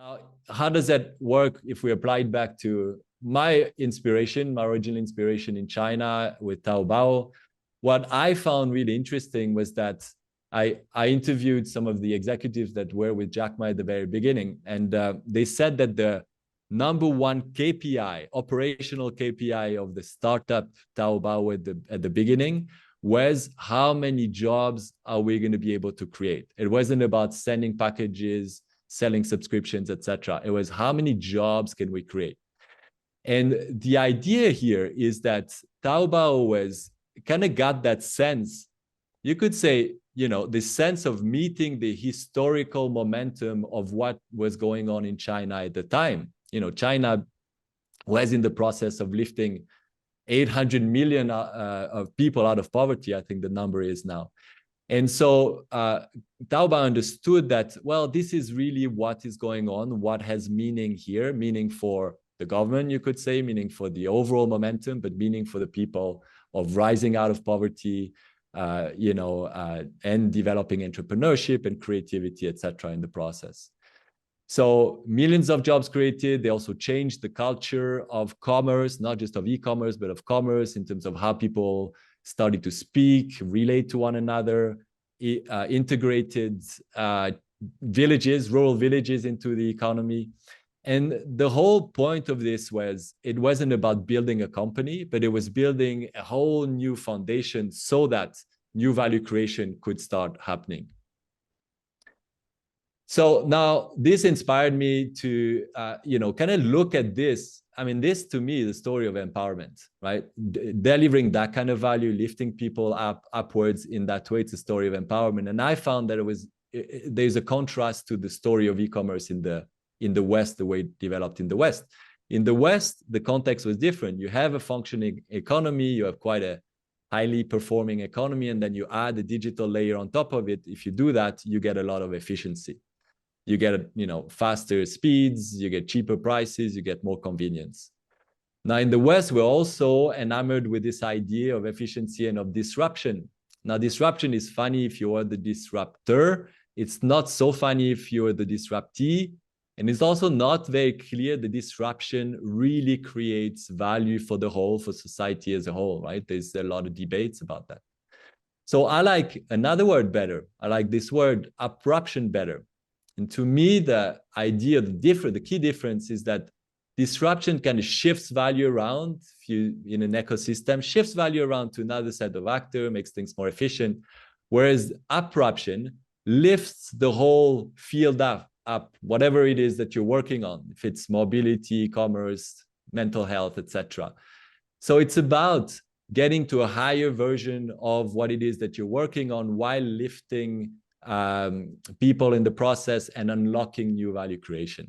Now, how does that work if we apply it back to my inspiration, my original inspiration in China with Taobao? What I found really interesting was that I interviewed some of the executives that were with Jack Ma at the very beginning, and they said that the number one KPI, operational KPI of the startup Taobao at the beginning was how many jobs are we going to be able to create. It wasn't about sending packages, selling subscriptions, etc. It was how many jobs can we create. And the idea here is that Taobao was kind of got that sense, you could say, you know, the sense of meeting the historical momentum of what was going on in China at the time. You know, China was in the process of lifting 800 million of people out of poverty, I think the number is now. And so Taobao understood that, well, this is really what is going on, what has meaning here, meaning for the government, you could say, meaning for the overall momentum, but meaning for the people of rising out of poverty, and developing entrepreneurship and creativity, etc. in the process. So millions of jobs created. They also changed the culture of commerce, not just of e-commerce, but of commerce in terms of how people started to speak, relate to one another, integrated villages, rural villages into the economy. And the whole point of this was, it wasn't about building a company, but it was building a whole new foundation so that new value creation could start happening. So now this inspired me to, kind of look at this. I mean, this to me is the story of empowerment, right? Delivering that kind of value, lifting people upwards in that way. It's a story of empowerment. And I found that there's a contrast to the story of e-commerce in the West, the way it developed in the West. In the West, the context was different. You have a functioning economy, you have quite a highly performing economy, and then you add a digital layer on top of it. If you do that, you get a lot of efficiency. You get, faster speeds, you get cheaper prices, you get more convenience. Now, in the West, we're also enamored with this idea of efficiency and of disruption. Now, disruption is funny if you are the disruptor. It's not so funny if you're the disruptee. And it's also not very clear the disruption really creates value for the whole, for society as a whole, right? There's a lot of debates about that. So I like another word better. I like this word, up-ruption, better. And to me, the idea, the key difference is that disruption kind of shifts value around. If you, in an ecosystem, shifts value around to another set of actors, makes things more efficient. Whereas up-ruption lifts the whole field up, whatever it is that you're working on, if it's mobility, commerce, mental health, etc. So it's about getting to a higher version of what it is that you're working on while lifting people in the process and unlocking new value creation.